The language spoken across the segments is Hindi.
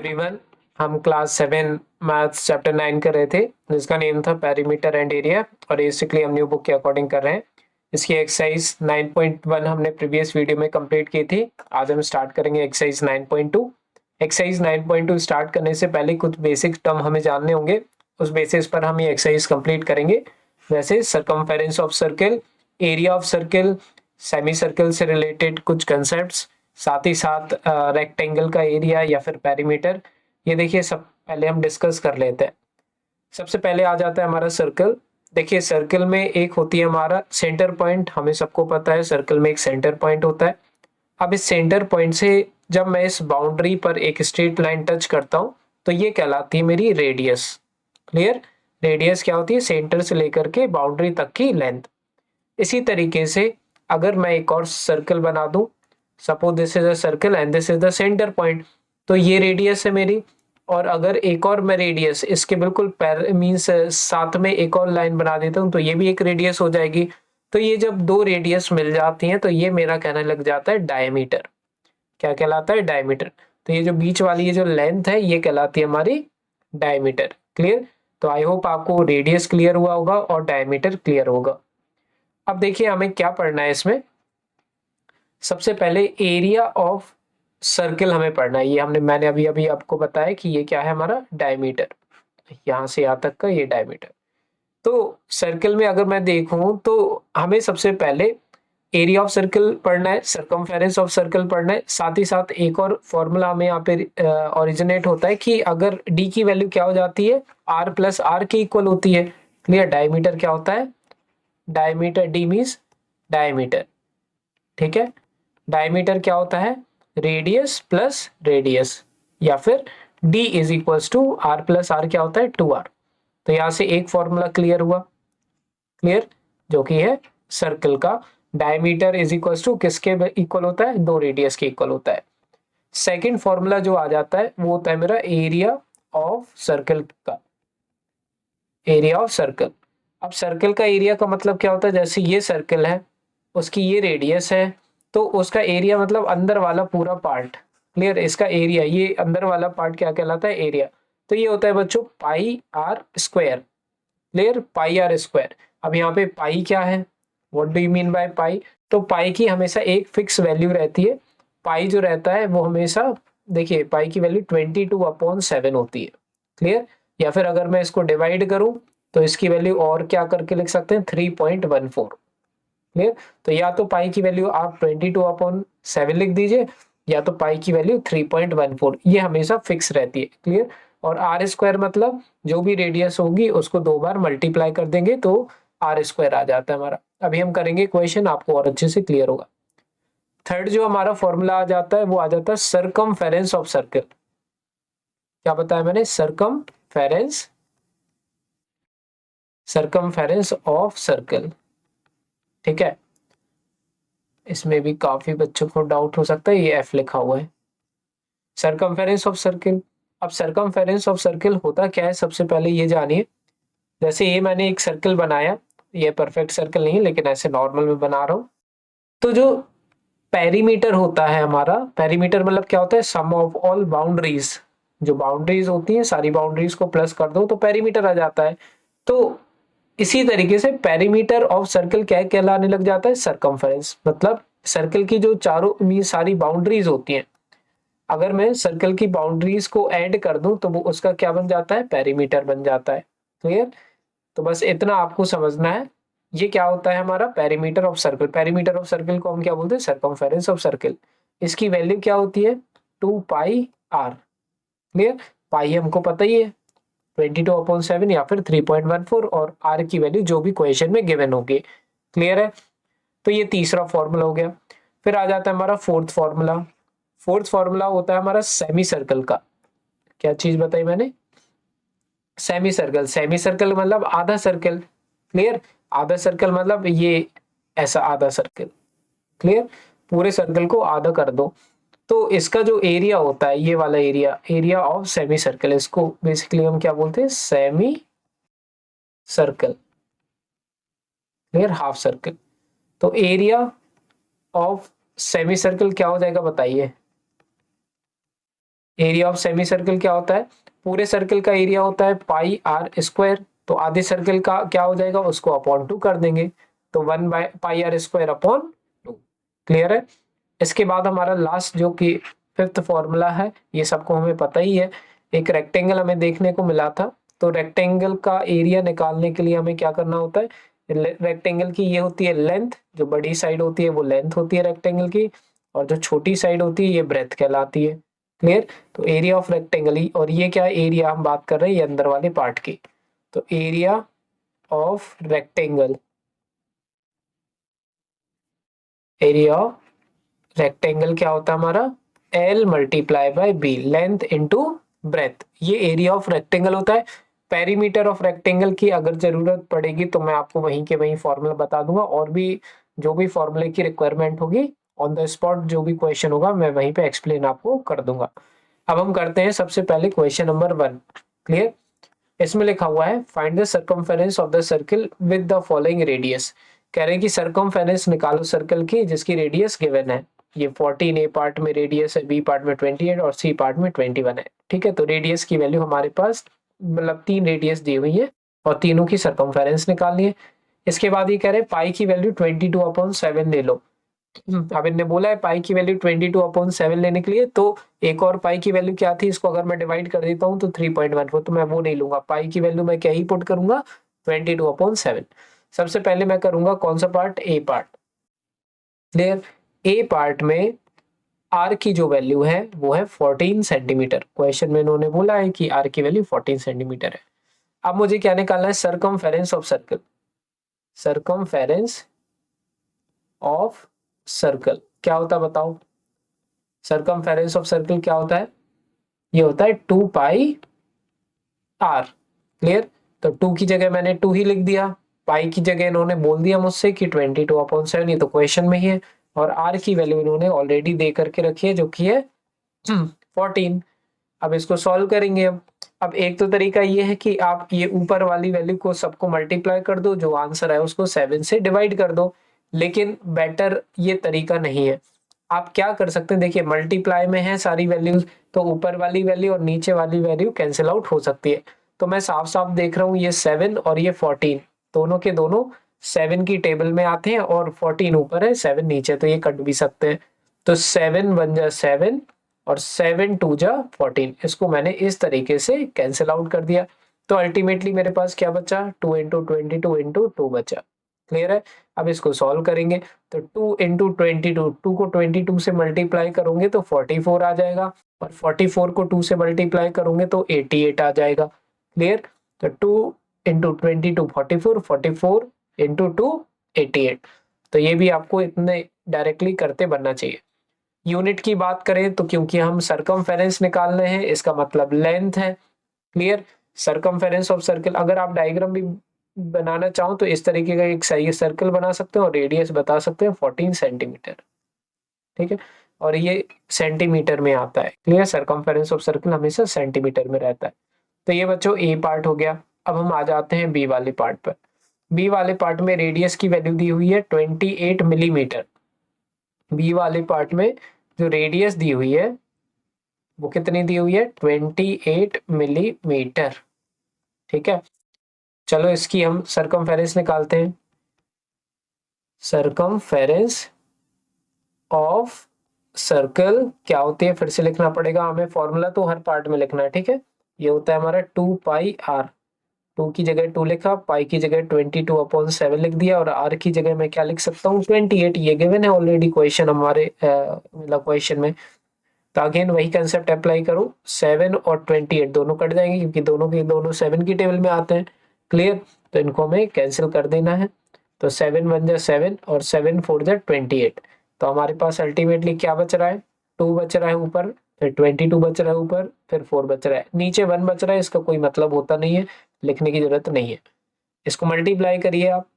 एवरीवन, हम क्लास 7 मैथ्स चैप्टर 9 कर रहे थे जिसका नेम था पेरीमीटर एंड एरिया और बेसिकली हम न्यू बुक के अकॉर्डिंग कर रहे हैं। इसकी एक्सरसाइज 9.1 हमने प्रीवियस वीडियो में कंप्लीट की थी। आज हम स्टार्ट करेंगे एक्सरसाइज 9.2। एक्सरसाइज 9.2 स्टार्ट करने से पहले कुछ बेसिक टर्म हमें जानने होंगे, उस बेसिस पर हम ये एक्सरसाइज कंप्लीट करेंगे। जैसे circumference of circle, area of circle, semi circle से रिलेटेड कुछ कंसेप्ट्स, साथ ही साथ रेक्टेंगल का एरिया या फिर पेरीमीटर। ये देखिए, सब पहले हम डिस्कस कर लेते हैं। सबसे पहले आ जाता है हमारा सर्कल। देखिए, सर्कल में एक होती है हमारा सेंटर पॉइंट। हमें सबको पता है सर्कल में एक सेंटर पॉइंट होता है। अब इस सेंटर पॉइंट से जब मैं इस बाउंड्री पर एक स्ट्रेट लाइन टच करता हूं तो ये कहलाती है मेरी रेडियस। क्लियर? रेडियस क्या होती है? सेंटर से लेकर के बाउंड्री तक की लेंथ। इसी तरीके से अगर मैं एक और सर्कल बना दूं, suppose this is a circle and this is the centre point, तो ये रेडियस है मेरी। और अगर एक और मैं रेडियस इसके बिल्कुल मीन्स साथ में एक और लाइन बना देता हूँ तो ये भी एक रेडियस हो जाएगी। तो ये जब दो रेडियस मिल जाती हैं तो ये मेरा कहने लग जाता है डायमीटर। क्या कहलाता है? डायमीटर। तो ये जो बीच वाली ये जो लेंथ है ये कहलाती है हमारी डायमीटर। क्लियर? तो आई होप आपको रेडियस क्लियर हुआ होगा और डायमीटर क्लियर होगा। अब देखिए, हमें क्या पढ़ना है इसमें। सबसे पहले एरिया ऑफ सर्कल हमें पढ़ना है। ये मैंने अभी अभी आपको बताया कि ये क्या है, हमारा डायमीटर। यहां से यहां तक का ये डायमीटर। तो सर्कल में अगर मैं देखूं तो हमें सबसे पहले एरिया ऑफ सर्कल पढ़ना है, सरकमफेरेंस ऑफ सर्कल पढ़ना है। साथ ही साथ एक और फॉर्मूला हमें यहाँ पे ओरिजिनेट होता है कि अगर डी की वैल्यू क्या हो जाती है, आर प्लस आर के इक्वल होती है। क्लियर? डायमीटर क्या होता है? Diameter, D means diameter. ठीक है? डायमीटर क्या होता है? रेडियस प्लस रेडियस, या फिर d is equals to r plus r क्या होता है? 2r। तो यहां से एक फॉर्मूला क्लियर हुआ। क्लियर? जो कि है सर्कल का डायमीटर इज इक्वल्स टू किसके इक्वल होता है? दो रेडियस के इक्वल होता है। सेकंड फॉर्मूला जो आ जाता है वो होता है मेरा एरिया ऑफ सर्कल का। Area of circle. अब सर्कल का एरिया का मतलब क्या होता है? जैसे ये सर्कल है, उसकी ये रेडियस है, तो उसका एरिया मतलब अंदर वाला पूरा पार्ट। क्लियर? इसका एरिया, ये अंदर वाला पार्ट क्या कहलाता है? एरिया। तो ये होता है बच्चों pi are square. Clear? Pi are square. अब यहाँ पे पाई क्या है? What do you mean by pi? तो पाई की हमेशा एक फिक्स वैल्यू रहती है। पाई जो रहता है वो हमेशा, देखिए, पाई की वैल्यू 22/7 होती है। क्लियर? या फिर अगर मैं इसको डिवाइड करूं तो इसकी वैल्यू और क्या करके लिख सकते हैं? 3.14। क्लियर? तो या तो पाई की वैल्यू आप 22/7 लिख दीजिए, या तो पाई की वैल्यू 3.14। ये हमेशा फिक्स रहती है। क्लियर? और आर स्क्वायर मतलब जो भी रेडियस होगी उसको दो बार मल्टीप्लाई कर देंगे तो आर स्क्वायर आ जाता है हमारा। अभी हम करेंगे क्वेश्चन, आपको और अच्छे से क्लियर होगा। थर्ड जो हमारा फॉर्मूला आ जाता है वो आ जाता है सरकमफेरेंस ऑफ सर्कल। क्या बताया मैंने? Circumference, circumference of circle. ठीक है? इसमें भी काफी बच्चों को डाउट हो सकता है, ये एफ लिखा हुआ है, सरकमफेरेंस ऑफ सर्कल। अब सरकमफेरेंस ऑफ सर्कल होता क्या है, सबसे पहले ये जानिए। जैसे ये मैंने एक सर्कल बनाया, ये परफेक्ट सर्कल नहीं है लेकिन ऐसे नॉर्मल में बना रहा हूं। तो जो पेरीमीटर होता है हमारा, पेरीमीटर मतलब क्या होता है? सम ऑफ ऑल बाउंड्रीज। जो बाउंड्रीज होती है सारी बाउंड्रीज को प्लस कर दो तो पेरीमीटर आ जाता है। तो इसी तरीके से पेरीमीटर ऑफ सर्कल क्या कहलाने लग जाता है? सरकमफेरेंस। मतलब सर्कल की जो चारों सारी बाउंड्रीज होती हैं, अगर मैं सर्कल की बाउंड्रीज को ऐड कर दूं तो वो उसका क्या बन जाता है? पेरीमीटर बन जाता है। क्लियर? तो बस इतना आपको समझना है। ये क्या होता है? हमारा perimeter of circle. Perimeter of circle को हम क्या बोलते हैं? Circumference of circle. इसकी वैल्यू क्या होती है? 2πr। क्लियर? पाई हमको पता ही है, 22/7 या फिर 3.14, और आर की वैल्यू जो भी क्वेश्चन में गिवन होगी। क्लियर है? तो ये तीसरा फॉर्मूला हो गया। फिर आ जाता है हमारा फोर्थ फॉर्मूला। फोर्थ फॉर्मूला होता है हमारा सेमी सर्कल का। क्या चीज बताई मैंने? Semi circle. सेमी सर्कल मतलब आधा सर्कल। क्लियर? आधा सर्कल मतलब ये ऐसा आधा सर्कल। क्लियर? पूरे सर्कल को आधा कर दो तो इसका जो एरिया होता है, ये वाला area, area of semi circle, इसको बेसिकली हम क्या बोलते हैं? Semi circle. Clear? Half circle. तो एरिया ऑफ सेमी सर्कल क्या हो जाएगा बताइए? एरिया ऑफ सेमी सर्कल क्या होता है, पूरे सर्कल का एरिया होता है पाई आर स्क्वायर, तो आधे सर्कल का क्या हो जाएगा, उसको अपॉन 2 कर देंगे, तो 1 by pi are square upon 2। Clear है। इसके बाद हमारा लास्ट जो कि फिफ्थ फॉर्मूला है, ये सबको हमें पता ही है। एक रेक्टेंगल हमें देखने को मिला था, तो रेक्टेंगल का एरिया निकालने के लिए हमें क्या करना होता है, रेक्टेंगल की ये होती है लेंथ, जो बड़ी साइड होती है वो लेंथ होती है रेक्टेंगल की, और जो छोटी साइड होती है ये ब्रेथ कहलाती है। क्लियर। तो एरिया ऑफ रेक्टेंगल, और ये क्या एरिया हम बात कर रहे हैं, ये अंदर वाले पार्ट की, तो area of rectangle, area of rectangle क्या होता है हमारा, L multiply by b, length into breadth, ये एरिया ऑफ रेक्टेंगल होता है। पेरीमीटर ऑफ रेक्टेंगल की अगर जरूरत पड़ेगी तो मैं आपको वहीं के वहीं फॉर्मूला बता दूंगा, और भी जो भी फॉर्मूले की रिक्वायरमेंट होगी ऑन द स्पॉट जो भी क्वेश्चन होगा मैं वहीं पे एक्सप्लेन आपको कर दूंगा। अब हम करते हैं सबसे पहले क्वेश्चन नंबर 1। क्लियर। इसमें लिखा हुआ है find the circumference of the circle with the following radius. कह रहे हैं कि सर्कमफेरेंस निकालो सर्कल की जिसकी रेडियस गिवन है, ये 14 ए पार्ट में रेडियस है, बी पार्ट में 28 और सी पार्ट में 21 है। ठीक है, तो रेडियस की वैल्यू हमारे पास मतलब 3 रेडियस दी हुई है और तीनों की सर्कमफेरेंस निकालनी है। इसके बाद ये कह रहे हैं पाई की वैल्यू 22/7 ले लो। अब इनने बोला है पाई की वैल्यू 22/7 लेने के लिए, तो एक और पाई की वैल्यू क्या थी, इसको अगर मैं डिवाइड कर देता हूँ तो 3.14, तो मैं वो नहीं लूंगा, पाई की वैल्यू मैं क्या ही पुट करूंगा, 22/7। सबसे पहले मैं करूंगा कौन सा पार्ट, ए पार्ट। क्लियर। ए पार्ट में आर की जो वैल्यू है वो है 14 सेंटीमीटर, क्वेश्चन में इन्होंने बोला है कि आर की वैल्यू 14 सेंटीमीटर है। अब मुझे क्या निकालना है, circumference of circle, circumference of circle क्या होता है बताओ, सर्कमफेरेंस ऑफ सर्कल क्या होता है, ये होता है 2 पाई आर। क्लियर। तो 2 की जगह मैंने 2 ही लिख दिया, पाई की जगह इन्होंने बोल दिया मुझसे कि 22/7, ये तो क्वेश्चन में ही है, और आर की वैल्यू इन्होंने ऑलरेडी दे करके रखी है जो कि है 14। अब इसको सॉल्व करेंगे। अब एक तो तरीका ये है कि आप ये ऊपर वाली वैल्यू को सबको मल्टीप्लाई कर दो, जो आंसर है उसको 7 से डिवाइड कर दो, लेकिन बेटर ये तरीका नहीं है। आप क्या कर सकते हैं, देखिए मल्टीप्लाई में है सारी वैल्यूज, तो ऊपर वाली वैल्यू और नीचे वाली वैल्यू कैंसिल आउट हो सकती है। तो मैं साफ साफ देख रहा हूँ ये 7 और ये 14 दोनों के दोनों 7 की टेबल में आते हैं, और 14 ऊपर है 7 नीचे, तो ये कट भी सकते हैं। तो 7 1 जा 7 और 7 2 जा 14, इसको मैंने इस तरीके से कैंसिल आउट कर दिया। तो अल्टीमेटली मेरे पास क्या बचा, 2 इंटू 22 बचा। क्लियर है। अब इसको सॉल्व करेंगे, तो 2 इंटू 22, 2 को 22 से मल्टीप्लाई करोगे तो 44 आ जाएगा, और 44 को 2 से मल्टीप्लाई करोगे तो 88 आ जाएगा। क्लियर। तो 2 इंटू 22 44, 44 इंटू 2 88। तो ये भी आपको इतने डायरेक्टली करते बनना चाहिए। यूनिट की बात करें तो क्योंकि हम सरकमफेरेंस निकाल रहे हैं, इसका मतलब लेंथ है। क्लियर। सरकमफेरेंस ऑफ सर्कल, अगर आप डायग्राम भी बनाना चाहो तो इस तरीके का एक सही सर्कल बना सकते हैं और रेडियस बता सकते हैं 14 सेंटीमीटर। ठीक है, और ये सेंटीमीटर में आता है। क्लियर। सरकमफेरेंस ऑफ सर्कल हमेशा सेंटीमीटर में रहता है। तो ये बच्चों ए पार्ट हो गया। अब हम आ जाते हैं बी वाले पार्ट पर। बी वाले पार्ट में रेडियस की वैल्यू दी हुई है 28 मिलीमीटर। बी वाले पार्ट में जो रेडियस दी हुई है वो कितनी दी हुई है, 28 मिलीमीटर। ठीक है, चलो इसकी हम सरकमफेरेंस निकालते हैं। सरकमफेरेंस ऑफ सर्कल क्या होती है, फिर से लिखना पड़ेगा हमें, फॉर्मूला तो हर पार्ट में लिखना है। ठीक है, ये होता है हमारा 2 पाई आर, 2 की जगह 2 लिखा, पाई की जगह 22/7 लिख दिया, और आर की जगह मैं क्या लिख सकता हूँ, 28। ये गिवन है ऑलरेडी क्वेश्चन हमारे मतलब क्वेश्चन में। तो अगेन वही कंसेप्ट अप्लाई करो, 7 और 28 दोनों कट जाएंगे क्योंकि दोनों के दोनों 7 की टेबल में आते हैं। क्लियर। तो इनको हमें कैंसिल कर देना है, तो 7 1 जा 7 और 7 4 जा 28। तो हमारे पास अल्टीमेटली क्या बच रहा है, 2 बच रहा है ऊपर, फिर 22 बच रहा है ऊपर, फिर 4 बच रहा है, नीचे 1 बच रहा है। इसका कोई मतलब होता नहीं है, लिखने की जरूरत नहीं है। इसको मल्टीप्लाई करिए आप,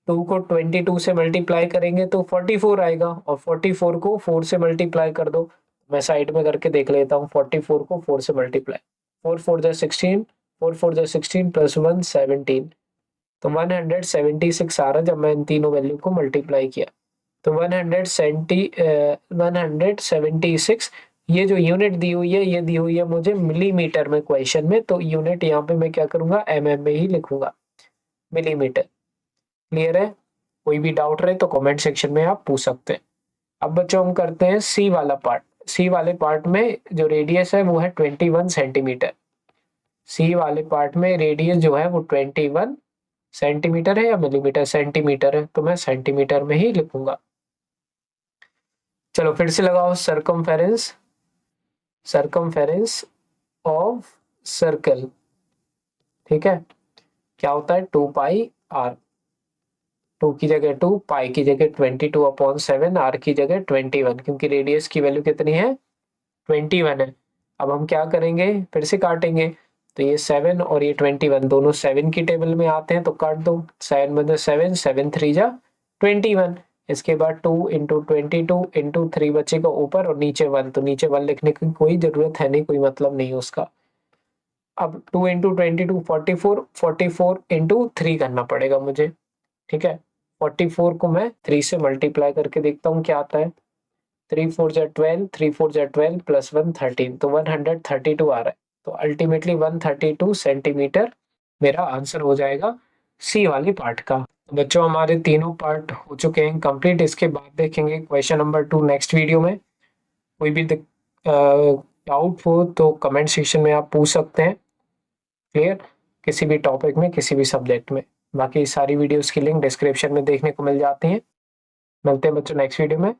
2 को 22 से मल्टीप्लाई करेंगे तो 44 आएगा, और 44 को 4 से मल्टीप्लाई कर दो। मैं साइड में करके देख लेता हूँ, 44 को 4 से मल्टीप्लाई, 4 4 जा 16, 4 4 जा 16 प्लस 1 17, तो 176 आ रहा जब मैं इन तीनों वैल्यू को मल्टीप्लाई किया। तो 176, ये जो यूनिट दी हुई है ये दी हुई है मुझे मिलीमीटर में क्वेश्चन में, तो यूनिट यहाँ पे मैं क्या करूंगा mm में ही लिखूंगा, मिलीमीटर। क्लियर है? कोई भी डाउट रहे तो कमेंट सेक्शन में आप पूछ सकते हैं। अब बच्चों हम करते हैं सी वाला पार्ट। सी वाले पार्ट में जो रेडियस है वो है 21 सेंटीमीटर। सी वाले पार्ट में रेडियस जो है वो 21 सेंटीमीटर है या मिलीमीटर, सेंटीमीटर है, तो मैं सेंटीमीटर में ही लिखूंगा। चलो फिर से लगाओ, सरकमफेरेंस, सरकमफेरेंस ऑफ सर्कल, ठीक है, क्या होता है 2 पाई r। 2 की जगह 2, पाई की जगह 22/7, r की जगह 21, क्योंकि रेडियस की वैल्यू कितनी है 21 है। अब हम क्या करेंगे, फिर से काटेंगे, तो ये 7 और ये 21 दोनों 7 की टेबल में आते हैं, तो काट दो। 7 बंदे 7, 7 3 जा 21। इसके बाद 2 इंटू 22 इंटू 3 बचेगा ऊपर और नीचे 1, तो नीचे 1 लिखने की कोई जरूरत है नहीं, कोई मतलब नहीं उसका। अब 2 इंटू 22 44, 44 इंटू 3 करना पड़ेगा मुझे, ठीक है। 44 को मैं 3 से मल्टीप्लाई करके देखता हूँ क्या आता है। 3 4 जा 12, 3 4 जा 12 प्लस 1 13, तो 132 आ रहा है। तो अल्टीमेटली 132 सेंटीमीटर मेरा आंसर हो जाएगा सी वाली पार्ट का। तो बच्चों हमारे तीनों पार्ट हो चुके हैं कंप्लीट। इसके बाद देखेंगे क्वेश्चन नंबर 2 नेक्स्ट वीडियो में। कोई भी डाउट हो तो कमेंट सेक्शन में आप पूछ सकते हैं। क्लियर? किसी भी टॉपिक में, किसी भी सब्जेक्ट में। बाकी सारी वीडियोस की लिंक डिस्क्रिप्शन में देखने को मिल जाती हैं। मिलते हैं बच्चों नेक्स्ट वीडियो में।